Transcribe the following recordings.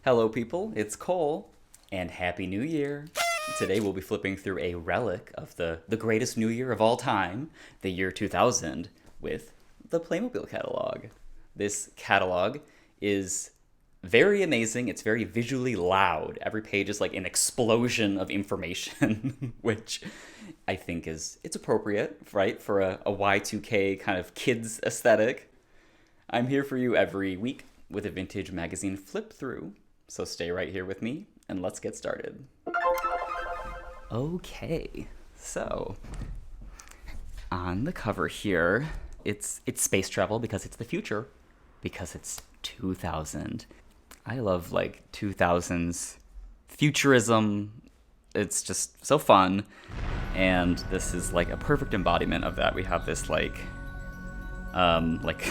Hello, people, it's Cole, and Happy New Year! Today we'll be flipping through a relic of the greatest New Year of all time, the year 2000, with the Playmobil catalog. This catalog is very amazing, it's very visually loud. Every page is like an explosion of information, which I think it's appropriate, right, for a Y2K kind of kids aesthetic. I'm here for you every week with a vintage magazine flip through. So stay right here with me and let's get started. Okay, so on the cover here, it's space travel because it's the future, because it's 2000. I love like 2000s futurism. It's just so fun, and this is like a perfect embodiment of that. We have this like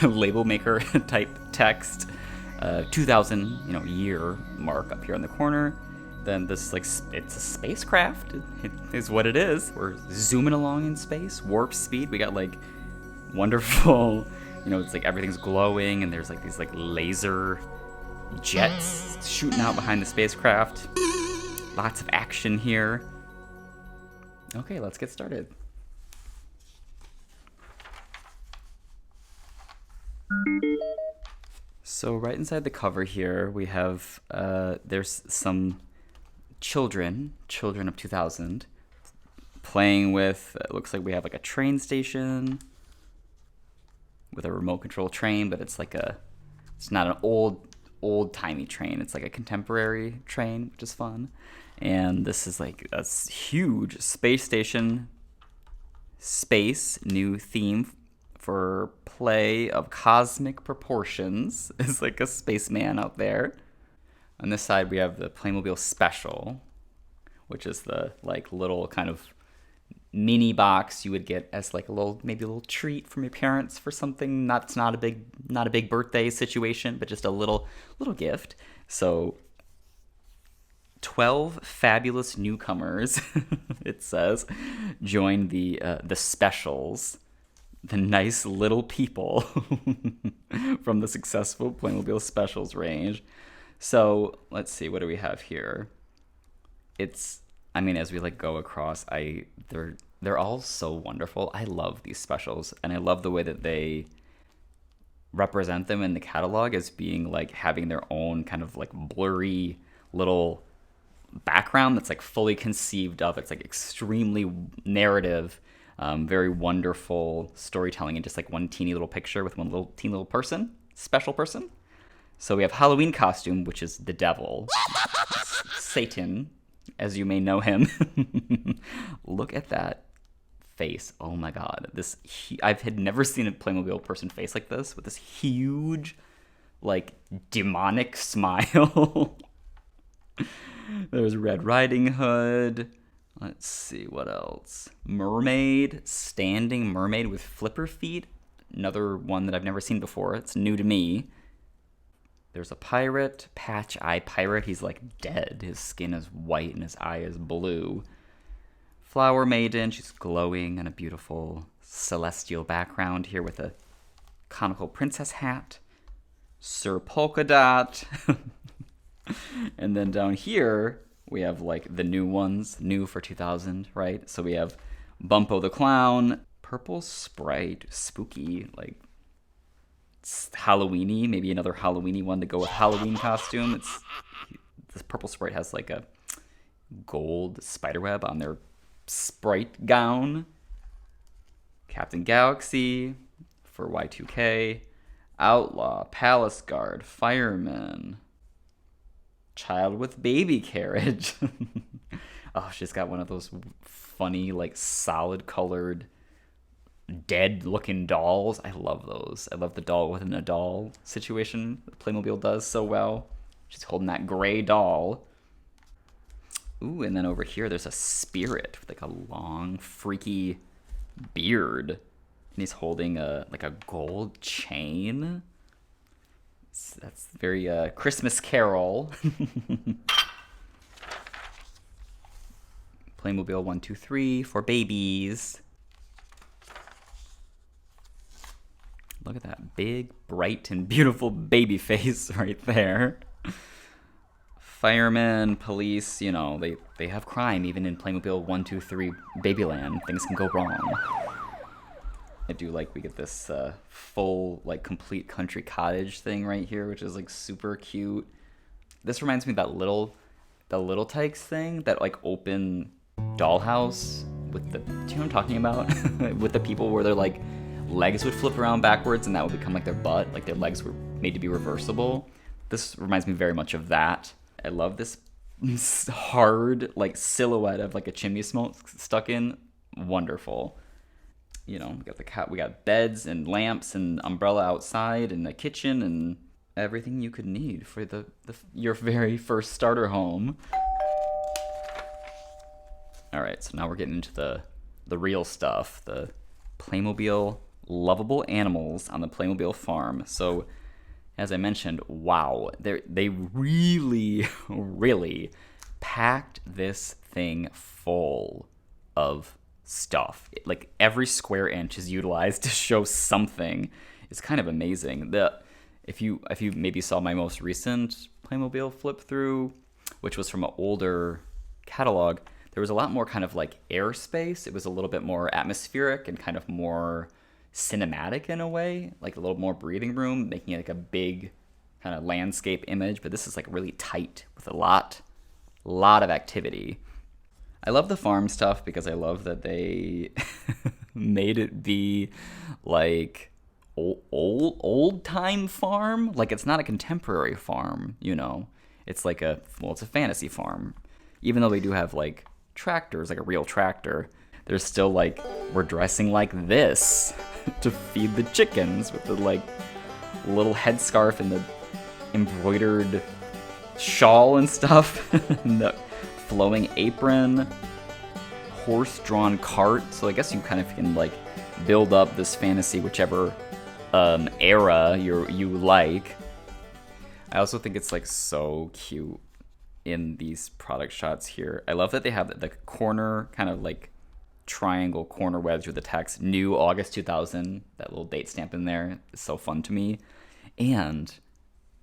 label maker type text. 2000, year mark up here in the corner. Then this, it's a spacecraft. It is what it is. We're zooming along in space, warp speed. We got like wonderful, it's like everything's glowing, and there's like these like laser jets shooting out behind the spacecraft. Lots of action here. Okay, let's get started. So right inside the cover here, we have, there's some children of 2000, playing with, it looks like we have like a train station with a remote control train, but it's not an old-timey train. It's like a contemporary train, which is fun. And this is like a huge space station, new theme for play of cosmic proportions. Is like a spaceman out there. On this side we have the Playmobil Special, which is the like little kind of mini box you would get as like maybe a little treat from your parents for something not a big birthday situation, but just a little gift. So 12 fabulous newcomers, it says, join the specials. The nice little people from the successful Playmobil Specials range. So let's see, what do we have here? As we like go across, they're all so wonderful. I love these specials, and I love the way that they represent them in the catalog as being like having their own kind of like blurry little background that's like fully conceived of. It's like extremely narrative. Very wonderful storytelling in just like one teeny little picture with one teeny little person, special person. So we have Halloween costume, which is the devil, Satan, as you may know him. Look at that face. Oh my God. I had never seen a Playmobil person face like this, with this huge, like, demonic smile. There's Red Riding Hood. Let's see, what else? Mermaid, standing mermaid with flipper feet. Another one that I've never seen before. It's new to me. There's a pirate, Patch Eye Pirate. He's like dead. His skin is white and his eye is blue. Flower Maiden, she's glowing in a beautiful celestial background here with a conical princess hat. Sir Polka Dot. And then down here, we have like the new ones, new for 2000, right? So we have Bumpo the Clown, Purple Sprite, spooky, like Halloweeny, maybe another Halloweeny one to go with Halloween costume. This Purple Sprite has like a gold spiderweb on their Sprite gown. Captain Galaxy for Y2K, Outlaw, Palace Guard, Fireman. Child with baby carriage. Oh, she's got one of those funny, like solid colored, dead looking dolls. I love those. I love the doll within a doll situation that Playmobil does so well. She's holding that gray doll. Ooh, and then over here there's a spirit with like a long, freaky beard. And he's holding a gold chain. That's very Christmas Carol. Playmobil 123 for babies. Look at that big, bright, and beautiful baby face right there. Firemen, police, you know, they have crime even in Playmobil 1, 2, 3 Babyland. Things can go wrong. I do like we get this full, like, complete country cottage thing right here, which is, like, super cute. This reminds me of the Little Tykes thing, that, like, open dollhouse with the, do you know what I'm talking about? With the people where their, like, legs would flip around backwards and that would become, like, their butt. Like, their legs were made to be reversible. This reminds me very much of that. I love this hard, like, silhouette of, like, a chimney smoke stuck in. Wonderful. You know, we got beds and lamps and umbrella outside and a kitchen and everything you could need for your very first starter home. All right, so now we're getting into the real stuff, the Playmobil lovable animals on the Playmobil farm. So, as I mentioned, wow, they really, really packed this thing full of stuff. Like, every square inch is utilized to show something. It's kind of amazing. If you maybe saw my most recent Playmobil flip through, which was from an older catalog, there was a lot more kind of like airspace. It was a little bit more atmospheric and kind of more cinematic in a way, like a little more breathing room, making it like a big kind of landscape image. But this is like really tight with a lot of activity. I love the farm stuff because I love that they made it be like old time farm. Like, it's not a contemporary farm, you know. It's like it's a fantasy farm. Even though they do have like tractors, like a real tractor, there's still like, we're dressing like this to feed the chickens with the like little headscarf and the embroidered shawl and stuff. And the flowing apron, horse-drawn cart. So I guess you kind of can like build up this fantasy whichever era you like. I also think it's like so cute in these product shots here. I love that they have the corner kind of like triangle corner wedge with the text new August 2000. That little date stamp in there is so fun to me. And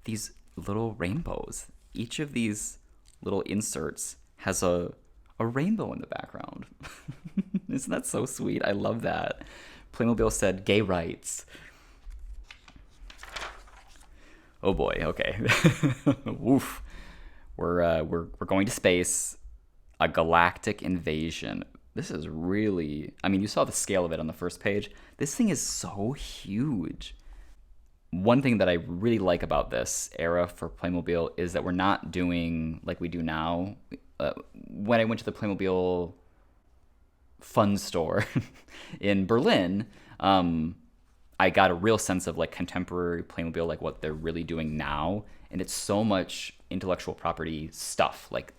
these little rainbows. Each of these little inserts has a rainbow in the background. Isn't that so sweet? I love that. Playmobil said gay rights. Oh boy, okay. Woof. We're going to space. A galactic invasion. This is really, I mean, you saw the scale of it on the first page. This thing is so huge. One thing that I really like about this era for Playmobil is that we're not doing like we do now. When I went to the Playmobil fun store in Berlin, I got a real sense of like contemporary Playmobil, like what they're really doing now. And it's so much intellectual property stuff, like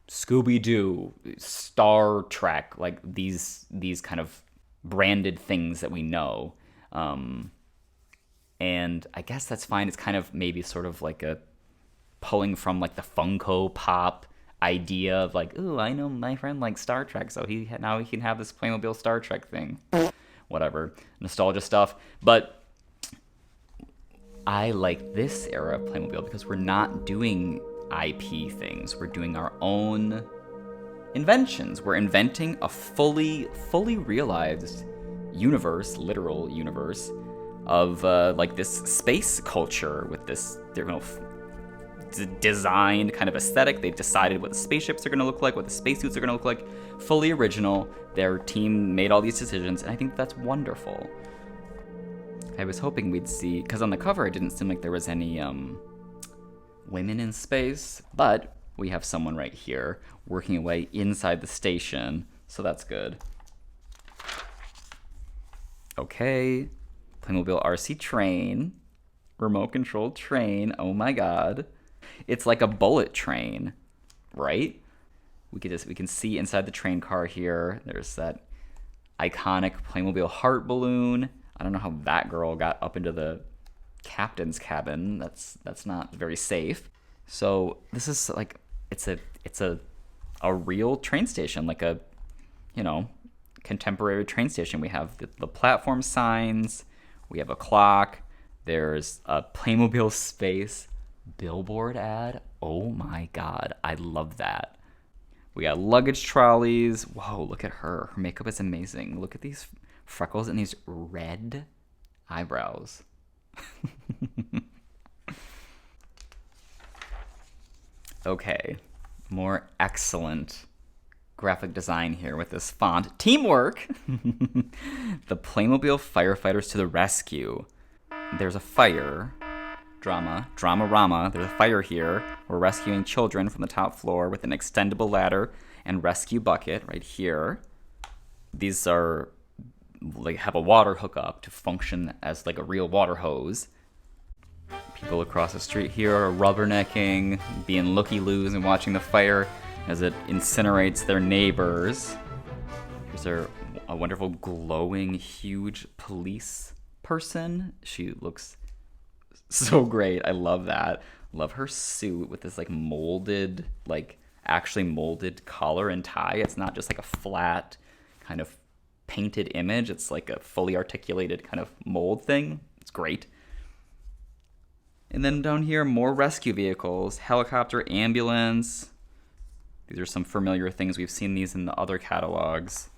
Scooby-Doo, Star Trek, like these kind of branded things that we know. And I guess that's fine. It's kind of maybe sort of like a pulling from like the Funko Pop idea of like, ooh, I know my friend likes Star Trek, so now he can have this Playmobil Star Trek thing. Whatever, nostalgia stuff. But I like this era of Playmobil because we're not doing IP things. We're doing our own inventions. We're inventing a fully realized universe, literal universe of like this space culture with this designed kind of aesthetic. They've decided what the spaceships are going to look like, what the spacesuits are going to look like. Fully original. Their team made all these decisions, and I think that's wonderful. I was hoping we'd see, because on the cover it didn't seem like there was any women in space, but we have someone right here working away inside the station, so that's good. Okay, Playmobil RC train, remote controlled train. Oh my god. It's like a bullet train, right? We can see inside the train car here. There's that iconic Playmobil heart balloon. I don't know how that girl got up into the captain's cabin. That's not very safe. So this is like it's a real train station, like a contemporary train station. We have the platform signs. We have a clock. There's a Playmobil space billboard ad. Oh my god. god, I love that. We got luggage trolleys. Whoa, look at her. Her makeup is amazing. Look at these freckles and these red eyebrows. Okay, more excellent graphic design here with this font. Teamwork! The Playmobil firefighters to the rescue. There's a fire. Drama-rama. There's a fire here. We're rescuing children from the top floor with an extendable ladder and rescue bucket right here. These are, like, have a water hookup to function as, like, a real water hose. People across the street here are rubbernecking, being looky-loos and watching the fire as it incinerates their neighbors. Here's a wonderful, glowing, huge police person. She looks so great. I love that. Love her suit with this, like, molded, like, actually molded collar and tie. It's not just, like, a flat kind of painted image. It's, like, a fully articulated kind of mold thing. It's great. And then down here, more rescue vehicles, helicopter, ambulance. These are some familiar things. We've seen these in the other catalogs.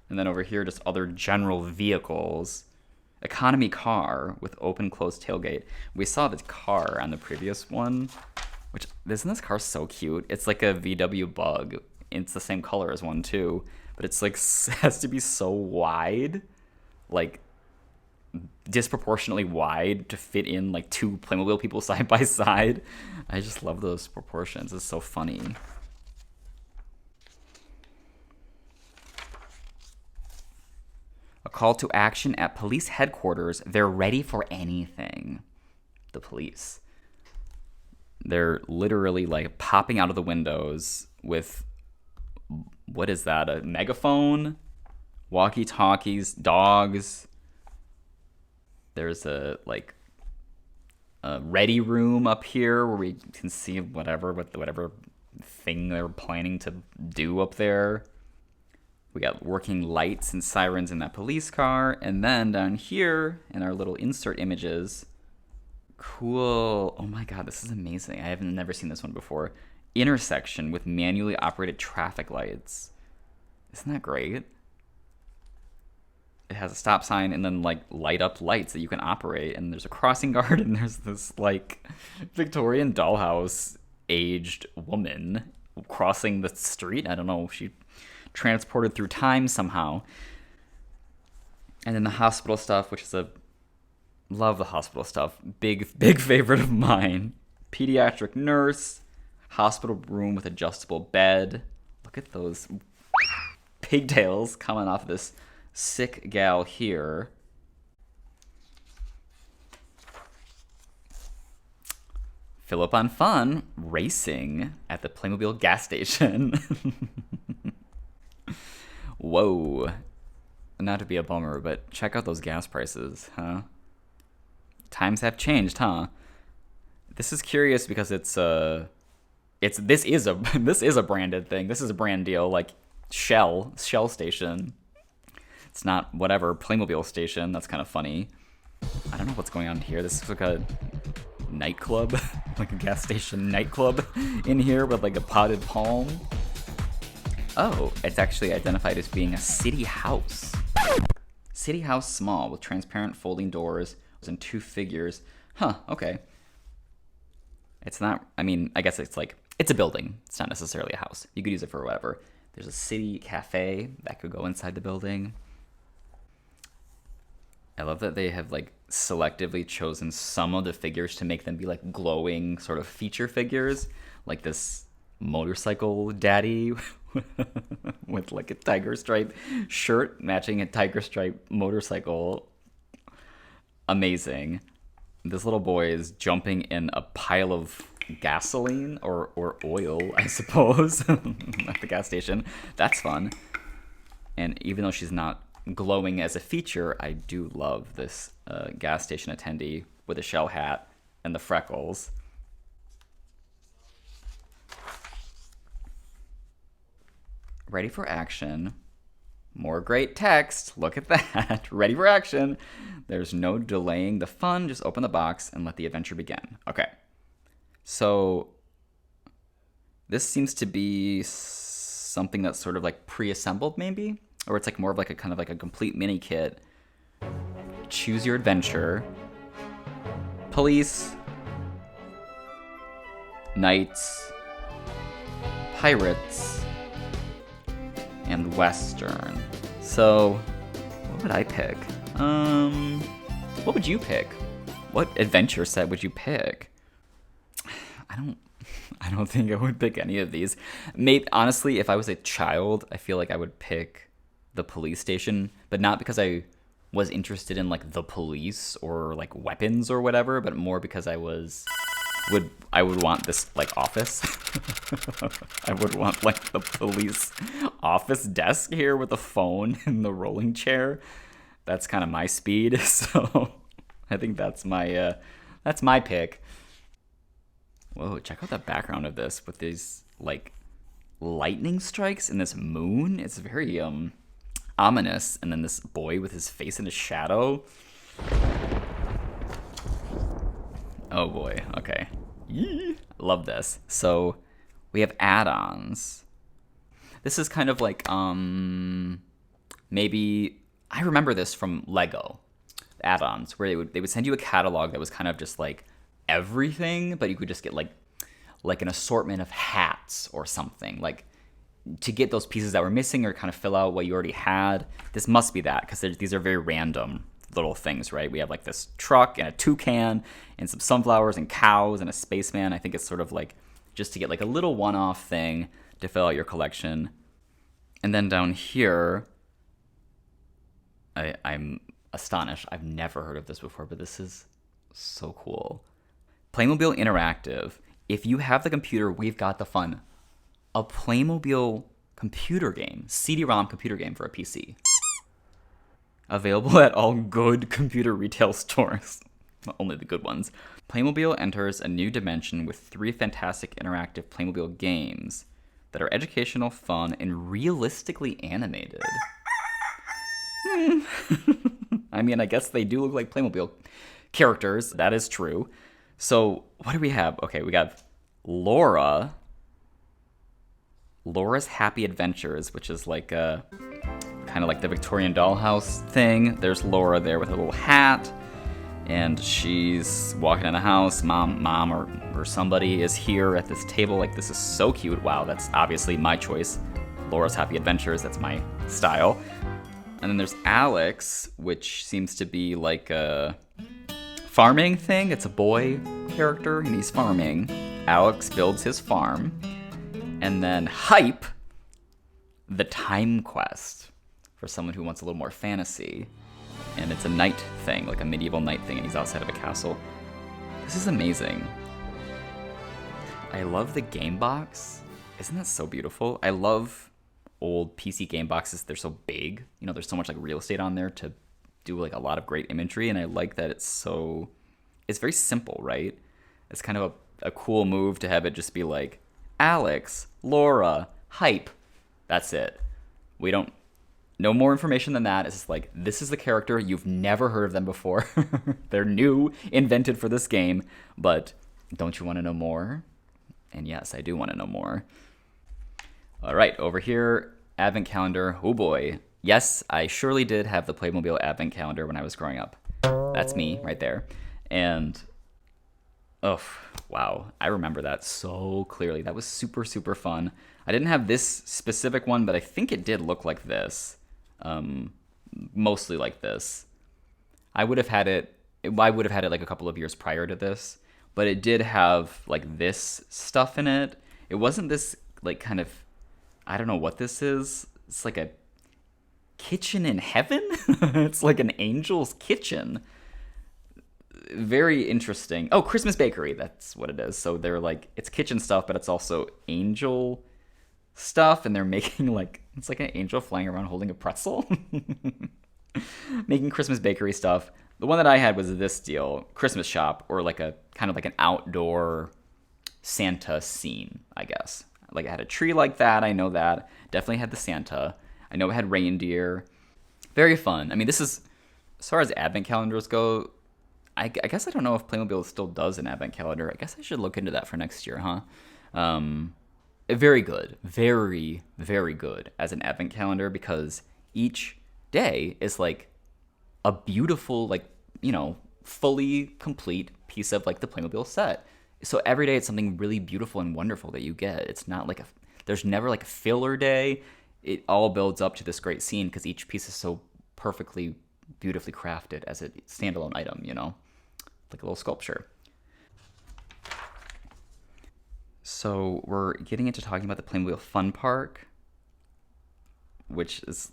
And then over here, just other general vehicles. Economy car with open-closed tailgate. We saw this car on the previous one, which, isn't this car so cute? It's like a VW Bug. It's the same color as one, too. But it's like, has to be so wide. Like, disproportionately wide to fit in like two Playmobil people side by side. I just love those proportions. It's so funny. A call to action at police headquarters. They're ready for anything. The police. They're literally like popping out of the windows with, what is that? A megaphone? Walkie-talkies, dogs. There's a ready room up here where we can see whatever thing they're planning to do up there. We got working lights and sirens in that police car. And then down here in our little insert images, cool. Oh my god, this is amazing. I have never seen this one before. Intersection with manually operated traffic lights. Isn't that great? It has a stop sign and then like light up lights that you can operate, and there's a crossing guard, and there's this like Victorian dollhouse aged woman crossing the street. I don't know, she transported through time somehow. And then the hospital stuff, which is love the hospital stuff. Big favorite of mine. Pediatric nurse, hospital room with adjustable bed. Look at those pigtails coming off this sick gal here. Fill up on fun, racing at the Playmobil gas station. Whoa. Not to be a bummer, but check out those gas prices, huh? Times have changed, huh? This is curious because this is a branded thing. This is a brand deal, like Shell station. It's not whatever Playmobil station. That's kind of funny. I don't know what's going on here. This is like a nightclub, like a gas station nightclub in here with like a potted palm. Oh, it's actually identified as being a city house. City house small with transparent folding doors and two figures. Huh, okay. It's not, I mean, I guess it's like, it's a building. It's not necessarily a house. You could use it for whatever. There's a city cafe that could go inside the building. I love that they have like selectively chosen some of the figures to make them be like glowing sort of feature figures, like this motorcycle daddy with like a tiger stripe shirt matching a tiger stripe motorcycle. Amazing. This little boy is jumping in a pile of gasoline or oil, I suppose, at the gas station. That's fun. And even though she's not glowing as a feature, I do love this gas station attendee with a shell hat and the freckles. Ready for action. More great text. Look at that. Ready for action. There's no delaying the fun. Just open the box and let the adventure begin. Okay. So this seems to be something that's sort of like pre-assembled, maybe, or it's like more of like a kind of like a complete mini kit. Choose your adventure. Police, knights, pirates, and western. So, what would I pick? What would you pick? What adventure set would you pick? I don't think I would pick any of these. Maybe honestly, if I was a child, I feel like I would pick the police station, but not because I was interested in like the police or like weapons or whatever, but more because I would want this like office. I would want like the police office desk here with a phone and the rolling chair. That's kind of my speed, so I think that's my pick. Whoa, check out the background of this with these like lightning strikes and this moon. It's very ominous, and then this boy with his face in a shadow. Oh boy, okay. Yee. Love this. So we have add-ons. This is kind of like maybe I remember this from Lego add-ons, where they would send you a catalog that was kind of just like everything, but you could just get like an assortment of hats or something, like to get those pieces that were missing or kind of fill out what you already had. This must be that, because these are very random little things, right? We have like this truck and a toucan and some sunflowers and cows and a spaceman. I think it's sort of like just to get like a little one-off thing to fill out your collection. And then down here, I'm astonished. I've never heard of this before, but this is so cool. Playmobil Interactive. If you have the computer, we've got the fun. A Playmobil computer game, CD-ROM computer game for a PC. Available at all good computer retail stores. Only the good ones. Playmobil enters a new dimension with 3 fantastic interactive Playmobil games that are educational, fun, and realistically animated. I mean, I guess they do look like Playmobil characters. That is true. So, what do we have? Okay, we got Laura's Happy Adventures, which is like a kind of like the Victorian dollhouse thing. There's Laura there with a little hat, and she's walking in the house. Mom or somebody is here at this table. Like, this is so cute. Wow, that's obviously my choice. Laura's Happy Adventures, that's my style. And then there's Alex, which seems to be like a farming thing. It's a boy character, and he's farming. Alex builds his farm. And then Hype, the Time Quest, for someone who wants a little more fantasy. And it's a knight thing, like a medieval knight thing, and he's outside of a castle. This is amazing. I love the game box. Isn't that so beautiful? I love old PC game boxes. They're so big. You know, there's so much like real estate on there to do like a lot of great imagery, and I like that it's very simple, right? It's kind of a cool move to have it just be like Alex, Laura, Hype. That's it. We don't no more information than that. It's just like, this is the character. You've never heard of them before. They're new, invented for this game, but don't you want to know more? And yes, I do want to know more. All right, over here, Advent Calendar. Oh boy. Yes, I surely did have the Playmobil Advent Calendar when I was growing up. That's me right there. And, oh, wow. I remember that so clearly. That was super, super fun. I didn't have this specific one, but I think it did look like this. Mostly like this. I would have had it like a couple of years prior to this, but it did have like this stuff in it. It wasn't this like kind of, I don't know what this is. It's like a kitchen in heaven. It's like an angel's kitchen. Very interesting. Oh, Christmas bakery. That's what it is. So they're like, it's kitchen stuff, but it's also angel stuff, and they're making like, it's like an angel flying around holding a pretzel. Making Christmas bakery stuff. The one that I had was this deal, Christmas shop, or like a kind of like an outdoor Santa scene, I guess. Like it had a tree like that, I know that. Definitely had the Santa. I know it had reindeer. Very fun. I mean, this is, as far as advent calendars go, I guess I don't know if Playmobil still does an advent calendar. I guess I should look into that for next year, huh? Very good, very, very good as an advent calendar because each day is like a beautiful, like, fully complete piece of like the Playmobil set. So every day it's something really beautiful and wonderful that you get. It's not like there's never like a filler day. It all builds up to this great scene because each piece is so perfectly, beautifully crafted as a standalone item, like a little sculpture. So we're getting into talking about the Playmobil Fun Park, which is,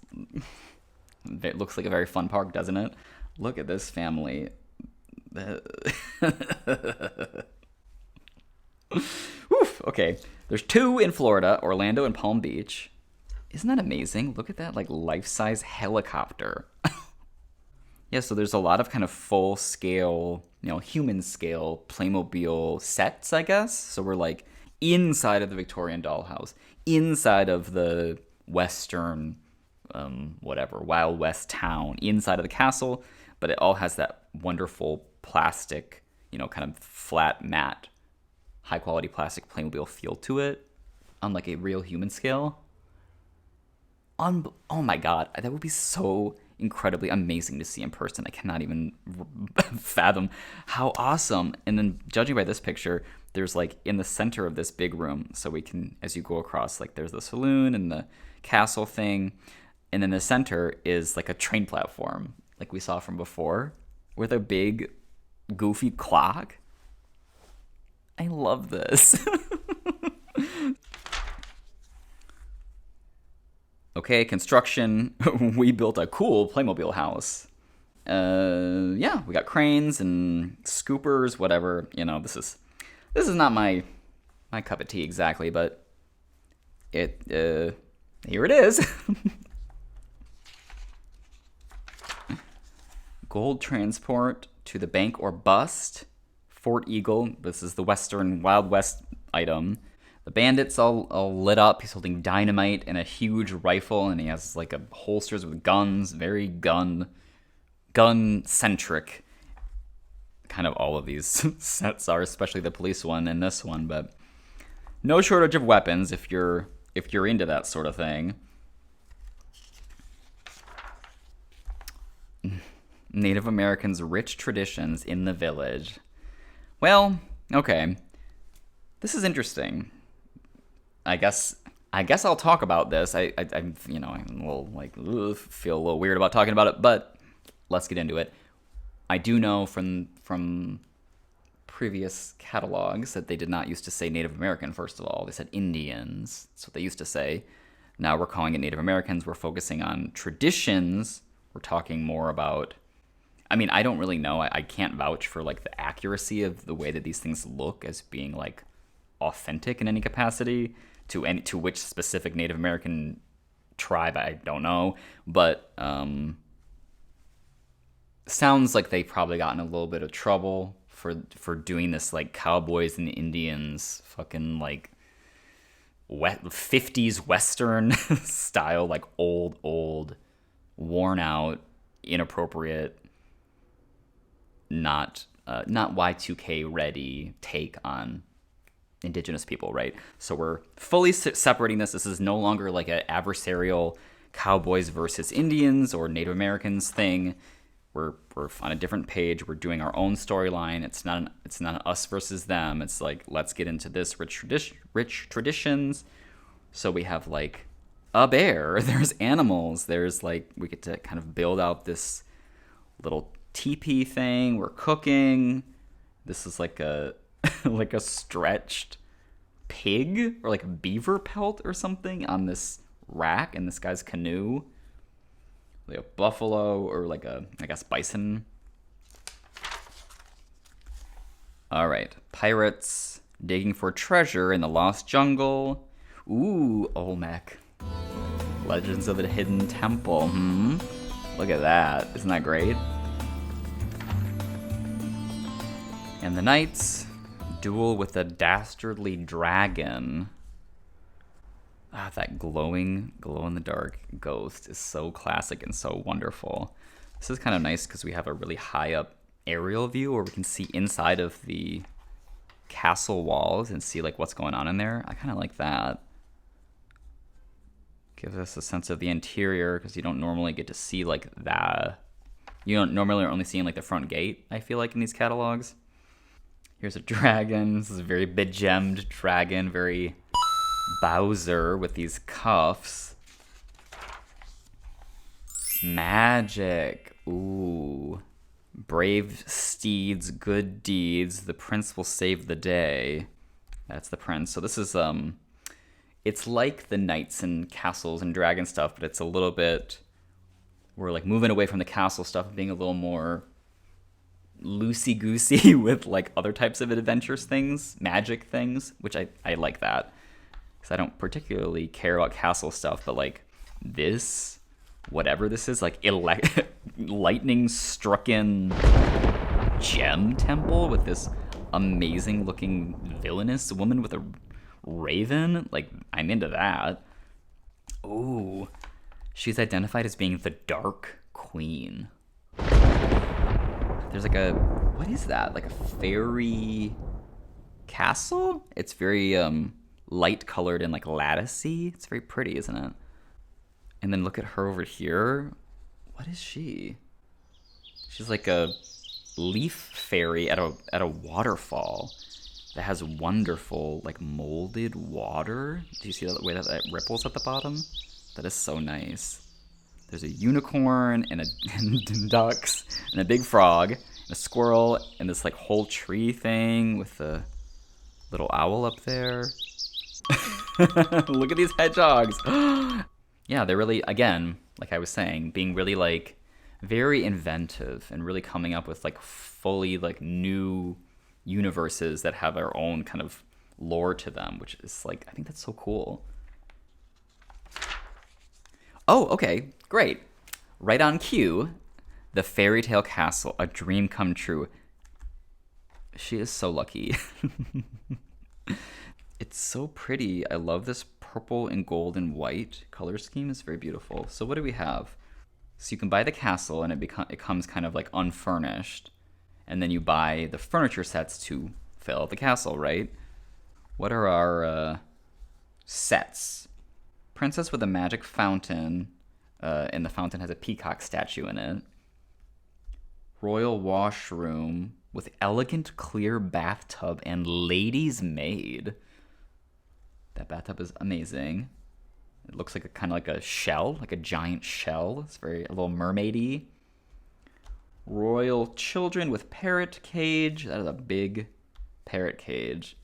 it looks like a very fun park, doesn't it? Look at this family. Oof, okay. There's 2 in Florida, Orlando and Palm Beach. Isn't that amazing? Look at that, like, life-size helicopter. Yeah, so there's a lot of kind of full-scale, human-scale Playmobil sets, I guess. So we're, like, inside of the Victorian dollhouse, inside of the Western, Wild West town, inside of the castle, but it all has that wonderful plastic, kind of flat, matte, high-quality plastic Playmobil feel to it on, like, a real human scale. Oh my god, that would be so incredibly amazing to see in person. I cannot even fathom how awesome. And then judging by this picture, there's like in the center of this big room, so we can, as you go across, like there's the saloon and the castle thing, and then the center is like a train platform like we saw from before with a big goofy clock. I love this. Okay, construction. We built a cool Playmobil house. Yeah, we got cranes and scoopers, whatever. This is not my cup of tea exactly, but here it is. Gold transport to the bank or bust. Fort Eagle. This is the Western Wild West item. The bandit's all lit up. He's holding dynamite and a huge rifle, and he has like holsters with guns. Very gun-centric. Kind of all of these sets are, especially the police one and this one. But no shortage of weapons if you're into that sort of thing. Native Americans' rich traditions in the village. Well, okay. This is interesting. I guess I'll talk about this. I'm a little like feel a little weird about talking about it, but let's get into it. I do know from previous catalogs that they did not used to say Native American. First of all, they said Indians. That's what they used to say. Now we're calling it Native Americans. We're focusing on traditions. We're talking more about. I mean, I don't really know. I can't vouch for like the accuracy of the way that these things look as being like authentic in any capacity to which specific Native American tribe. I don't know, but sounds like they probably got in a little bit of trouble for doing this like cowboys and Indians fucking like 50s Western style, like old, worn out, inappropriate, not Y2K ready take on indigenous people, right? So we're fully separating this. This is no longer like an adversarial cowboys versus Indians or Native Americans thing. We're on a different page. We're doing our own storyline. It's not us versus them. It's like, let's get into this rich traditions. So we have like a bear. There's animals. There's like, we get to kind of build out this little teepee thing. We're cooking. This is like a like a stretched pig or like a beaver pelt or something on this rack in this guy's canoe. Like a buffalo or like a, I guess, bison. All right. Pirates digging for treasure in the lost jungle. Ooh, Olmec. Legends of the Hidden Temple. Look at that. Isn't that great? And the knights duel with a dastardly dragon. That glowing, glow-in-the-dark ghost is so classic and so wonderful. This is kind of nice because we have a really high up aerial view where we can see inside of the castle walls and see like what's going on in there. I kind of like that. Gives us a sense of the interior because you don't normally get to see like that. You don't normally are only seeing like the front gate, I feel like, in these catalogs. Here's a dragon. This is a very begemmed dragon, very Bowser with these cuffs. Magic. Ooh. Brave steeds, good deeds. The prince will save the day. That's the prince. So this is it's like the knights and castles and dragon stuff, but it's a little bit, we're like moving away from the castle stuff and being a little more loosey-goosey with like other types of adventures things, magic things, which I like that. Because I don't particularly care about castle stuff, but like this, whatever this is, like lightning-strucken gem temple with this amazing-looking villainous woman with a raven, like I'm into that. Ooh, she's identified as being the Dark Queen. There's like a, what is that? Like a fairy castle? It's very light colored and like latticey. It's very pretty, isn't it? And then look at her over here. What is she? She's like a leaf fairy at a waterfall that has wonderful like molded water. Do you see that way that ripples at the bottom? That is so nice. There's a unicorn and ducks and a big frog and a squirrel and this like whole tree thing with a little owl up there. Look at these hedgehogs. Yeah, they're really, again, like I was saying, being really like very inventive and really coming up with like fully like new universes that have their own kind of lore to them, which is like, I think that's so cool. Oh, okay, great. Right on cue, the fairy tale castle, a dream come true. She is so lucky. It's so pretty. I love this purple and gold and white color scheme. It's very beautiful. So what do we have? So you can buy the castle and it comes kind of like unfurnished. And then you buy the furniture sets to fill out the castle, right? What are our sets? Princess with a magic fountain, and the fountain has a peacock statue in it. Royal washroom with elegant clear bathtub and lady's maid. That bathtub is amazing. It looks like a kind of like a shell, like a giant shell. It's very a little mermaidy. Royal children with parrot cage. That is a big parrot cage.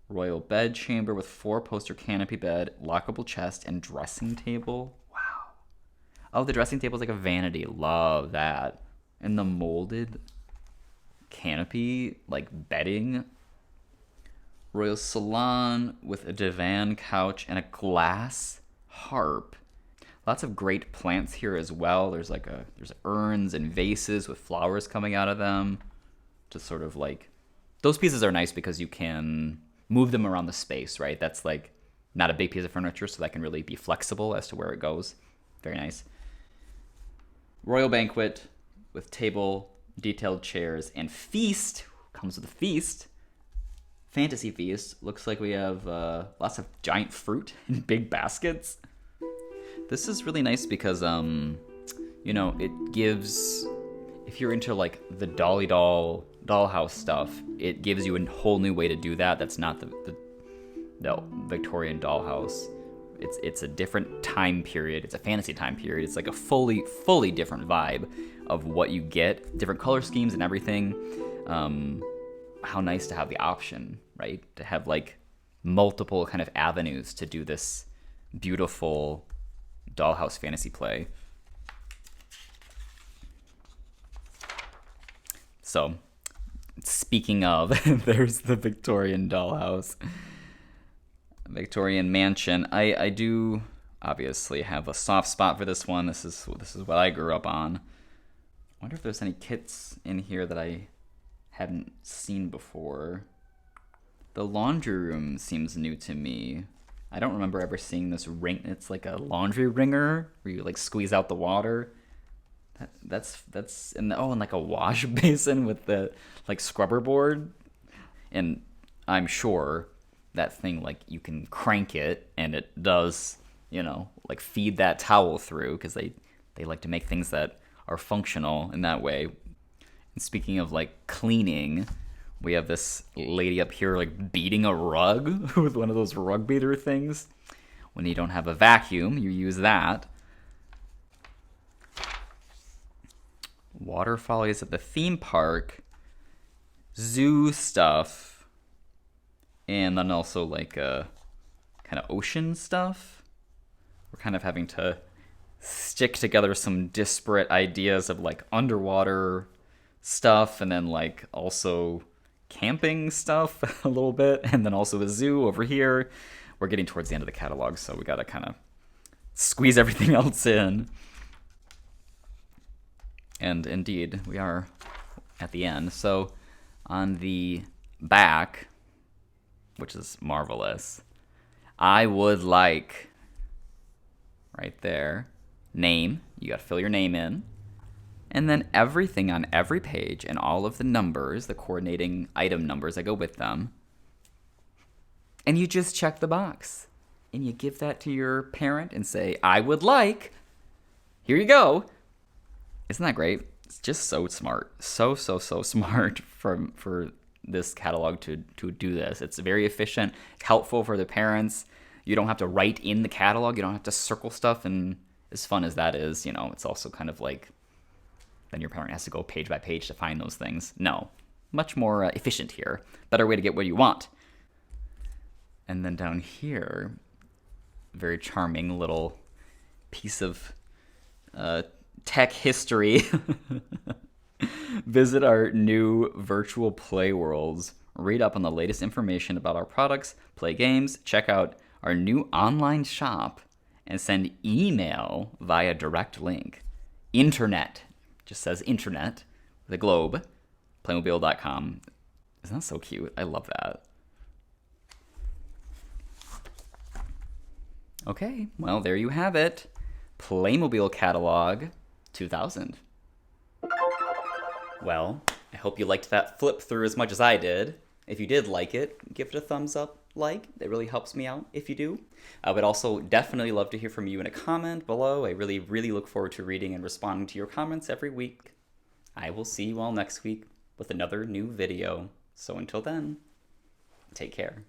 Royal bed chamber with 4-poster canopy bed, lockable chest, and dressing table. Wow. Oh, the dressing table is like a vanity. Love that. And the molded canopy, like bedding. Royal salon with a divan couch and a glass harp. Lots of great plants here as well. There's urns and vases with flowers coming out of them. Just sort of like, those pieces are nice because you can move them around the space, right? That's like not a big piece of furniture, so that can really be flexible as to where it goes. Very nice. Royal banquet with table, detailed chairs, and feast. Comes with a feast. Fantasy feast. Looks like we have lots of giant fruit in big baskets. This is really nice because, it gives, if you're into like the dollhouse stuff, it gives you a whole new way to do that. That's not the Victorian dollhouse. It's a different time period. It's a fantasy time period. It's like a fully different vibe of what you get, different color schemes and everything. How nice to have the option, right? To have like multiple kind of avenues to do this beautiful dollhouse fantasy play. So, speaking of, there's the Victorian dollhouse. Victorian mansion. I do obviously have a soft spot for this one. This is what I grew up on. I wonder if there's any kits in here that I hadn't seen before. The laundry room seems new to me. I don't remember ever seeing this ring. It's like a laundry wringer where you like squeeze out the water. That's and oh, and like a wash basin with the like scrubber board, and I'm sure that thing, like, you can crank it and it does, like, feed that towel through, because they like to make things that are functional in that way. And speaking of like cleaning, we have this lady up here like beating a rug with one of those rug beater things. When you don't have a vacuum, you use that. Water follies at the theme park, zoo stuff, and then also like kind of ocean stuff. We're kind of having to stick together some disparate ideas of like underwater stuff, and then like also camping stuff a little bit, and then also a zoo over here. We're getting towards the end of the catalog, so we gotta kind of squeeze everything else in. And indeed, we are at the end. So on the back, which is marvelous, I would like, right there, name. You got to fill your name in. And then everything on every page and all of the numbers, the coordinating item numbers that go with them. And you just check the box. And you give that to your parent and say, I would like. Here you go. Isn't that great? It's just so smart. So smart for this catalog to do this. It's very efficient, helpful for the parents. You don't have to write in the catalog. You don't have to circle stuff. And as fun as that is, it's also kind of like, then your parent has to go page by page to find those things. No, much more efficient here. Better way to get what you want. And then down here, very charming little piece of tech history. Visit our new virtual play worlds. Read up on the latest information about our products, play games, check out our new online shop, and send email via direct link. Internet. Just says internet with a globe. Playmobil.com. Isn't that so cute? I love that. Okay, well, there you have it. Playmobil Catalog 2000. Well, I hope you liked that flip through as much as I did. If you did like it, give it a thumbs up, like. That really helps me out if you do. I would also definitely love to hear from you in a comment below. I really, really look forward to reading and responding to your comments every week. I will see you all next week with another new video. So until then, take care.